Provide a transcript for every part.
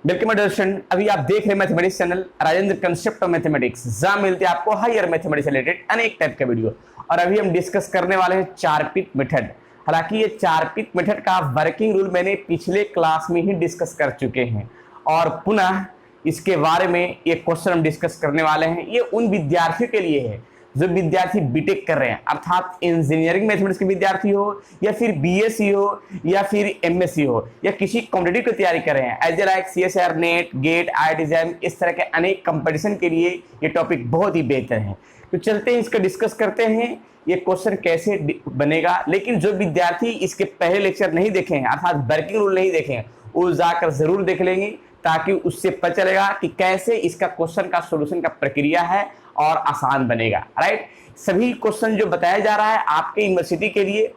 Welcome student. अभी आप देख रहे हैं mathematics channel Rajendra concept of mathematics, जहां मिलते हैं आपको हायर मैथमेटिक्स से रिलेटेड अनेक टाइप का वीडियो। और अभी हम डिस्कस करने वाले हैं चारपीट मेथड। हालांकि ये चारपीट मेथड का वर्किंग रूल मैंने पिछले क्लास में ही डिस्कस कर चुके हैं और पुनः इसके बारे में ये क्वेश्चन हम डिस्कस करने वाले हैं। ये उन विद्यार्थियों के लिए है जो विद्यार्थी बीटेक कर रहे हैं, अर्थात इंजीनियरिंग मैथमेटिक्स के विद्यार्थी हो या फिर बीएससी हो या फिर एमएससी हो या किसी कॉम्पिटिटिव की तैयारी कर रहे हैं, as like CSR, NET, GATE, IIT exam, इस तरह के अनेक कंपटीशन के लिए ये टॉपिक बहुत ही बेहतर है। तो चलते हैं इसका डिस्कस करते हैं ये क्वेश्चन कैसे बनेगा। लेकिन जो विद्यार्थी इसके पहले लेक्चर नहीं देखे हैं, अर्थात वर्किंग रूल नहीं देखे हैं, वो जाकर जरूर देख लेंगे ताकि उससे पता चलेगा कि कैसे इसका क्वेश्चन का सॉल्यूशन का प्रक्रिया है और आसान बनेगा। राइट, सभी क्वेश्चन जो बताया जा रहा है आपके यूनिवर्सिटी के लिए,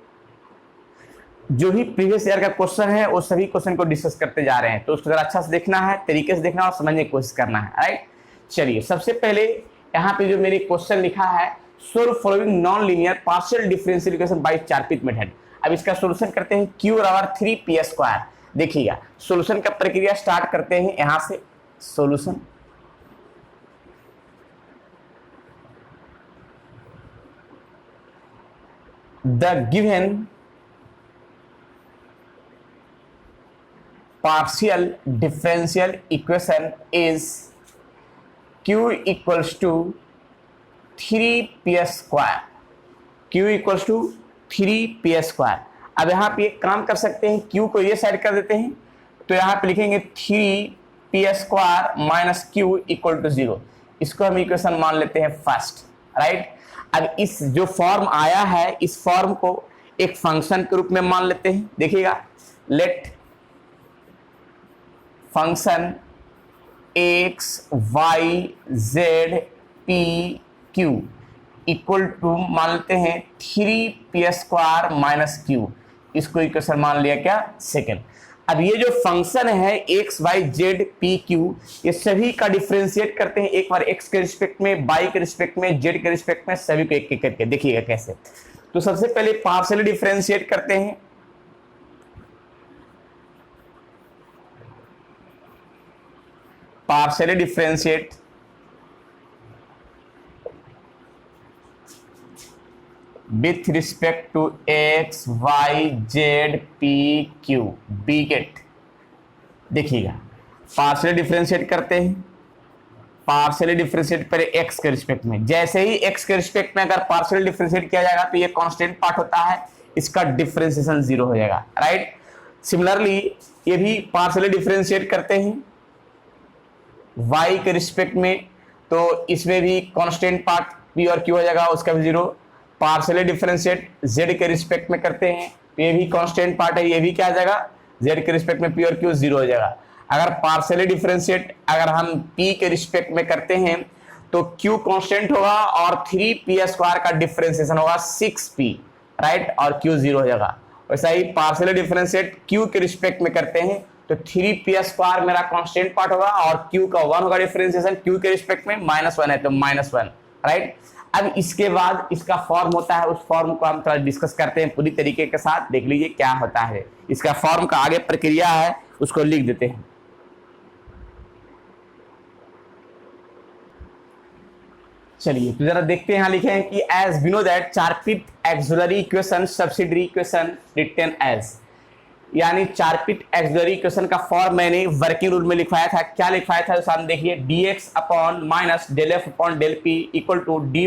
जो भी प्रीवियस ईयर का क्वेश्चन है वो सभी क्वेश्चन को डिस्कस करते जा रहे हैं, तो उसको जरा अच्छा से देखना है, तरीके से देखना और समझने की कोशिश करना है। राइट, चलिए सबसे पहले यहाँ पे जो मेरे क्वेश्चन लिखा है, solve following non linear partial differential equation by Charpit method. अब इसका सॉल्यूशन करते हैं q बराबर 3p²। देखिएगा सॉल्यूशन का प्रक्रिया स्टार्ट करते हैं यहां से। Solution the given partial differential equation is q equals to 3p²। q equals to 3p²। अब यहाँ पे एक काम कर सकते हैं, q को ये साइड कर देते हैं, तो यहाँ पे लिखेंगे 3p² minus q equal to 0। इसको हम इक्वेशन मान लेते हैं फर्स्ट। राइट, अब इस जो फॉर्म आया है इस फॉर्म को एक फंक्शन के रूप में मान लेते हैं। देखिएगा, let function x y z p q equal to मान लेते हैं 3p² माइनस q। इसको इक्वेशन मान लिया क्या, सेकेंड। अब ये जो फंक्शन है x y z p q, ये सभी का डिफरेंशिएट करते हैं, एक बार x के रिस्पेक्ट में, y के रिस्पेक्ट में, z के रिस्पेक्ट में, सभी को एक एक करके देखिएगा कैसे। तो सबसे पहले पार्शियली डिफरेंशिएट करते हैं। Partially differentiate with respect to x y z p q b get. देखिएगा पार्शियली डिफरेंशिएट करते हैं। पार्शियली डिफरेंशिएट पहले x के रिस्पेक्ट में, जैसे ही x के रिस्पेक्ट में अगर पार्शियली डिफरेंशिएट किया जाएगा तो ये कांस्टेंट पार्ट होता है, इसका डिफरेंशिएशन 0 हो जाएगा। राइट, सिमिलरली ये भी पार्शियली डिफरेंशिएट करते हैं y के रिस्पेक्ट में, तो इसमें भी कांस्टेंट पार्ट p और q हो जाएगा, उसका भी 0। पार्शियली डिफरेंशिएट z के रिस्पेक्ट में करते हैं तो ये भी कांस्टेंट पार्ट है, ये भी क्या आ जाएगा, z के रिस्पेक्ट में p और q 0 हो जाएगा। अगर पार्शियली डिफरेंशिएट अगर हम p के रिस्पेक्ट में करते हैं तो q कांस्टेंट होगा और 3p² का डिफरेंशिएशन होगा 6p। राइट, और q 0 हो जाएगा। वैसा ही पार्शियली डिफरेंशिएट q के रिस्पेक्ट में करते हैं तो 3p² मेरा कांस्टेंट पार्ट होगा और q का 1 होगा डिफरेंशिएशन, q के रिस्पेक्ट में -1 है तो -1। राइट, अब इसके बाद इसका फॉर्म होता है, उस फॉर्म को हम थोड़ा डिस्कस करते हैं पूरी तरीके के साथ। देख लीजिए क्या होता है, इसका फॉर्म का आगे प्रक्रिया है उसको लिख देते हैं। चलिए तो जरा देखते हैं, यहाँ लिखे हैं कि as we know that Charpit auxiliary equation subsidiary equation written as, यानी चारपीट एक्सिलरी इक्वेशन का फॉर्म मैंने वर्किंग रूल में लिखवाया था। क्या लिखवाया था सामने देखिए, dx upon minus del F upon del P equal to dy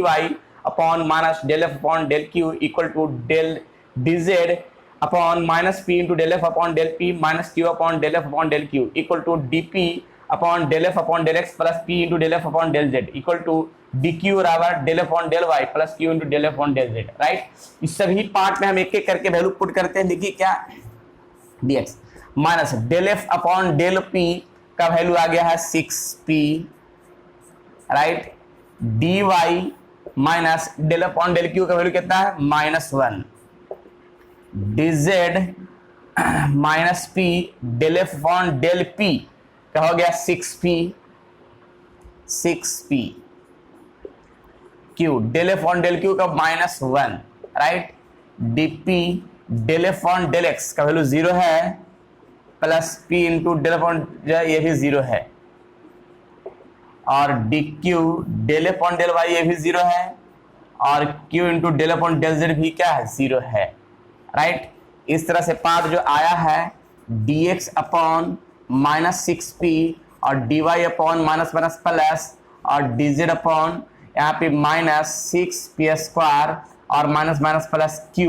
upon minus del F upon del Q equal to del dz upon minus P into del F upon del P minus Q upon del F upon del Q equal to dp upon del F upon del x plus p into del F upon del z equal to dq बराबर del F upon del y plus q into del F upon del z. Right, इस सभी part में हम एक एक करके value put करते हैं। देखिए क्या, dx minus del F upon del p का वैल्यू आ गया है 6p। Right, dy minus del upon del q का वैल्यू कितना है, -1। dz minus p del F upon del p का हो गया 6p q del F upon del q का -1। Right, dp del f on del x का value 0 है plus p into del upon जो है ये भी 0 है, और d q del upon del y ये भी 0 है, और q into del upon del z भी क्या है 0 है, राइट। इस तरह से पाथ जो आया है dx अपॉन माइनस 6p और dy upon minus minus plus और dz अपॉन यहाँ पे माइनस 6p स्क्वायर और माइनस माइनस प्लस q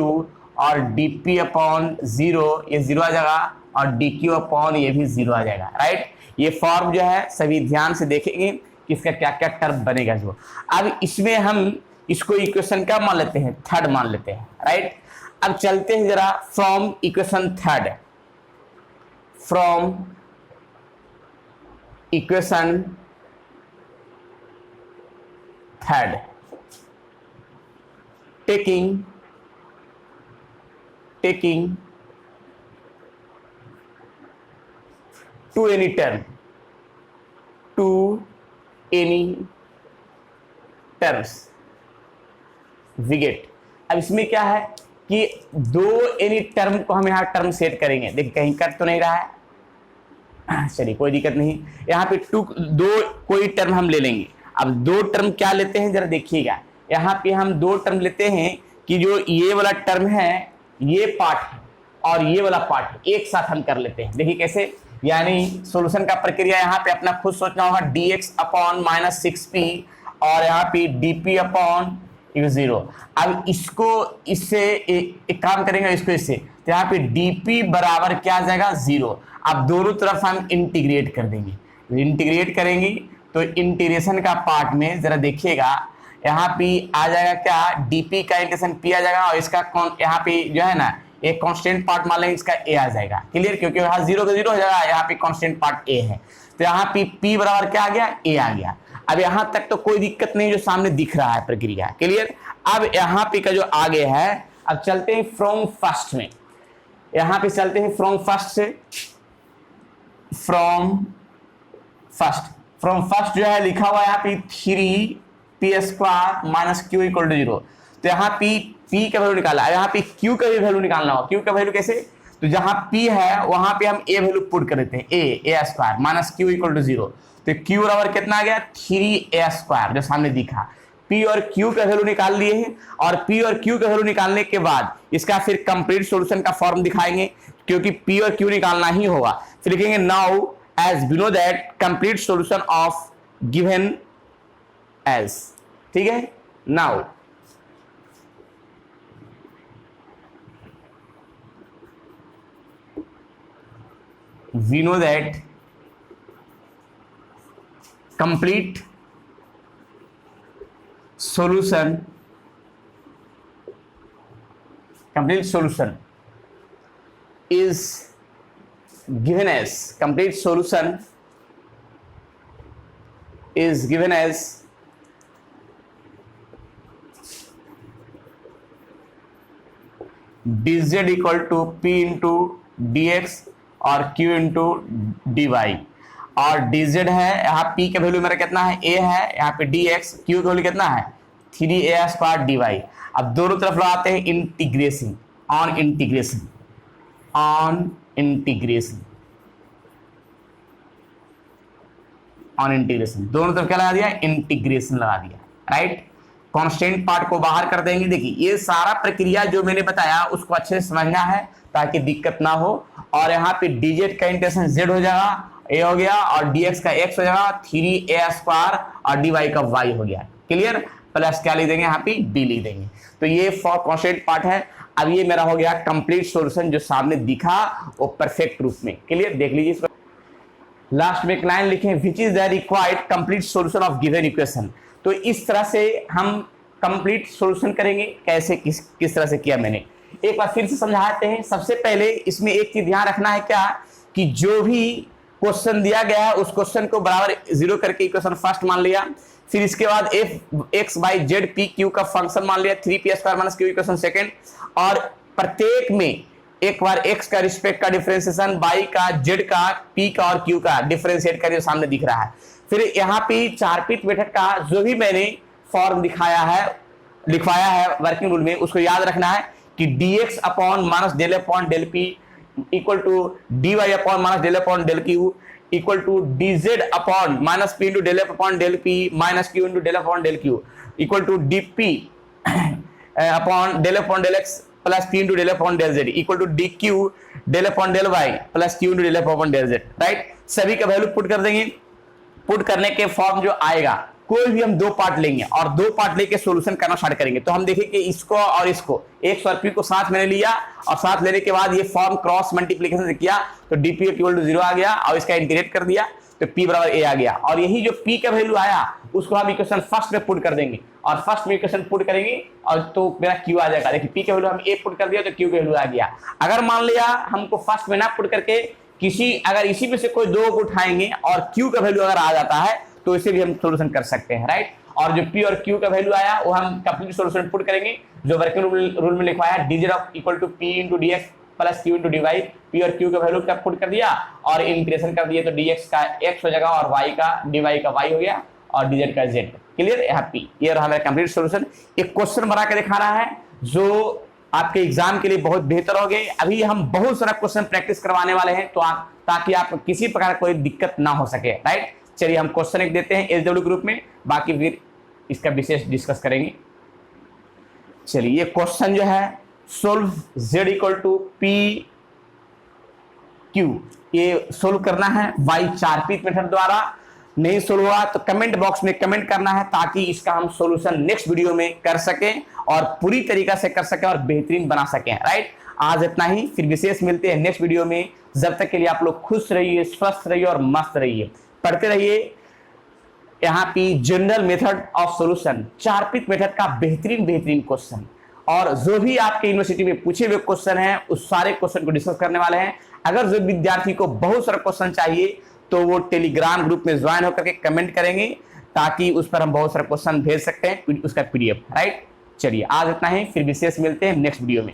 और dp अपॉन 0 ये 0 आ जाएगा, और dq अपॉन ये भी 0 आ जाएगा, राइट। ये फॉर्म जो है सभी ध्यान से देखेंगे कि इसका क्या क्या टर्म बनेगा। जो अब इसमें हम इसको इक्वेशन क्या मान लेते हैं, थर्ड मान लेते हैं, राइट। अब चलते हैं जरा from equation third, from equation third taking to any term, to any terms we get. अब इसमें क्या है कि दो एनी टर्म को हम यहाँ टर्म सेट करेंगे, देखिए कहीं कर तो नहीं रहा है, चलिए कोई दिक्कत नहीं। यहाँ पे दो कोई टर्म हम ले लेंगे। अब दो टर्म क्या लेते हैं जरा देखिएगा, यहाँ पे हम दो टर्म लेते हैं कि जो ये वाला टर्म है ये पार्ट है और ये वाला पार्ट है, एक साथ हम कर लेते हैं। देखिए कैसे, यानी सॉल्यूशन का प्रक्रिया यहाँ पे अपना खुद सोचना होगा, dx अपॉन माइनस 6p और यहाँ पे dp अपॉन 0। अब इसको इससे एक काम करेंगे, इसको इससे, तो यहाँ पे dp बराबर क्या आ जाएगा 0। अब दोनों तरफ हम इंटीग्रेट कर देंगे, इंटीग्रेट करेंगे तो इंटीग्रेशन का पार्ट में जरा देखिएगा यहाँ पे आ जाएगा क्या, dp का इंटीग्रेशन p आ जाएगा और इसका यहाँ पे जो है ना एक कांस्टेंट पार्ट मान लेंगे, इसका a आ जाएगा, क्लियर, क्योंकि यहाँ 0 का 0 हो जाएगा, यहाँ पे कांस्टेंट पार्ट a है, तो यहाँ पे p बराबर क्या आ गया, a आ गया। अब यहाँ तक तो कोई दिक्कत नहीं, जो सामने दिख रहा है प्रक्रिया, क्लियर। अब यहाँ पे का जो आगे है, अब चलते हैं फ्रॉम फर्स्ट में, यहाँ पे चलते हैं फ्रॉम फर्स्ट से, फ्रॉम फर्स्ट जो है लिखा हुआ है यहाँ पे 3p square minus q equal to 0। तो यहाँ p का वैल्यू निकाला, यहाँ पे q का भी वैल्यू निकालना होगा। q का वैल्यू कैसे, तो जहां p है वहां पे हम a वैल्यू पुट कर देते हैं, a square minus q equal to 0। तो q बराबर कितना आ गया 3a स्क्वायर, जो सामने दिखा। p और q का वैल्यू निकाल लिए हैं, और p और q का वैल्यू निकालने के बाद इसका फिर कंप्लीट सॉल्यूशन का फॉर्म दिखाएंगे, क्योंकि p और q निकालना ही होगा। फिर लिखेंगे now as we know that complete solution of given as, ठीक है। Now we know that complete solution is given as dz equal to p into dx और q इंटू डी वाई, और dz है यहाँ p का value मेरा कितना है a है, यहाँ पे dx, q का वैल्यू कितना है 3a स्क्वायर dy। अब दोनों तरफ लगाते हैं इंटीग्रेशन, ऑन इंटीग्रेशन, दोनों तरफ क्या लगा दिया, इंटीग्रेशन लगा दिया, राइट। कांस्टेंट पार्ट को बाहर कर देंगे। देखिए ये सारा प्रक्रिया जो मैंने बताया उसको अच्छे से समझना है ताकि दिक्कत ना हो। और यहाँ पे dz का इंटीग्रेशन z हो जाएगा, a हो गया, और dx का x हो जाएगा 3a स्क्वायर और dy का y हो गया, क्लियर। प्लस क्या लिख देंगे यहाँ पे d लिख देंगे। तो ये फॉर कांस्टेंट पार्ट है। अब ये मेरा हो गया कंप्लीट सॉल्यूशन, जो सामने दिखा वो परफेक्ट रूप में, क्लियर। देख लीजिए इसको, लास्ट में एक लाइन लिखें, which is the required complete solution of given equation. तो इस तरह से हम कंप्लीट सॉल्यूशन करेंगे। कैसे, किस तरह से किया मैंने एक बार फिर से समझाते हैं। सबसे पहले इसमें एक चीज ध्यान रखना है क्या, कि जो भी क्वेश्चन दिया गया है उस क्वेश्चन को बराबर 0 करके इक्वेशन फर्स्ट मान लिया। फिर इसके बाद x by z p q का फंक्शन मान लिया 3p square minus q equation second, और प्रत्येक में एक बार x का रिस्पेक्ट का डिफरेंशिएशन, y का, z का, p का और q का डिफरेंशिएट करके सामने दिख रहा है। फिर यहाँ पे चारपीट मेथड का जो भी मैंने फॉर्म लिखवाया है वर्किंग रूल में, उसको याद रखना है कि dx upon minus del upon del p equal to dy upon minus del upon del Q equal to dz upon minus p into del F upon del p minus q into del upon del Q equal to dp upon del upon del x plus p into del upon del z equal to dq del upon del y plus q into del upon del z, right. सभी का value put कर देंगे। Put करने के form जो आएगा, कोई भी हम दो पार्ट लेंगे और दो पार्ट लेके सॉल्यूशन करना स्टार्ट करेंगे। तो हम देखें कि इसको और इसको x और p को साथ मैंने लिया और साथ लेने के बाद ये फॉर्म क्रॉस मल्टीप्लिकेशन से किया तो dp इक्वल टू 0 आ गया और इसका इंटीग्रेट कर दिया तो p बराबर a आ गया। और यही जो p का वैल्यू आया उसको हम इक्वेशन फर्स्ट में पुट कर देंगे और फर्स्ट में इक्वेशन पुट करेंगे और तो मेरा q आ जाएगा। देखिए p का वैल्यू हम a पुट कर दिया तो q का वैल्यू आ गया। अगर मान लिया हमको फर्स्ट में ना पुट करके अगर इसी में से कोई दो को उठाएंगे और q का वैल्यू अगर आ जाता है तो इसे भी हम सोल्यूशन कर सकते हैं, राइट। और जो p और q का वैल्यू आया वो हम कंप्लीट सोल्यूशन पुट करेंगे जो वर्किंग रूल में लिखवाया है dz of equal to p into dx plus q into dy। p और q का वैल्यू का पुट कर दिया और इंटीग्रेशन कर दिए तो dx का x हो जाएगा और y का dy का y हो गया और dz का z। क्लियर, यहाँ p। ये रहा हमारा कंप्लीट सोल्यूशन। एक क्वेश्चन बना के दिखाना है जो आपके एग्जाम के लिए बहुत बेहतर हो गए। अभी हम बहुत सारा क्वेश्चन प्रैक्टिस करवाने वाले हैं तो ताकि आपको किसी प्रकार कोई दिक्कत ना हो सके, राइट। चलिए हम क्वेश्चन एक देते हैं एसडब्ल्यू ग्रुप में, बाकी फिर इसका विशेष डिस्कस करेंगे। चलिए ये क्वेश्चन जो है solve z equal to p q, ये सोल्व करना है बाई चारपीत मेथड द्वारा। नहीं सोल्व हुआ तो कमेंट बॉक्स में कमेंट करना है ताकि इसका हम सॉल्यूशन नेक्स्ट वीडियो में कर सकें और पूरी तरीका से कर सकें और बेहतरीन बना सकें, राइट। आज इतना ही, फिर विशेष मिलते हैं नेक्स्ट वीडियो में। जब तक के लिए आप लोग खुश रहिए, स्वस्थ रहिए और मस्त रहिए, पढ़ते रहिए। यहाँ पे general method of solution, Charpit method का बेहतरीन क्वेश्चन और जो भी आपके यूनिवर्सिटी में पूछे हुए क्वेश्चन हैं उस सारे क्वेश्चन को डिस्कस करने वाले हैं। अगर जो विद्यार्थी को बहुत सारा क्वेश्चन चाहिए तो वो टेलीग्राम ग्रुप में ज्वाइन होकर के कमेंट करेंगे ताकि उस पर हम बहुत सारा क्वेश्चन भेज सकते हैं, उसका पीडीएफ, राइट। चलिए आज इतना ही, फिर विशेष मिलते हैं नेक्स्ट वीडियो में।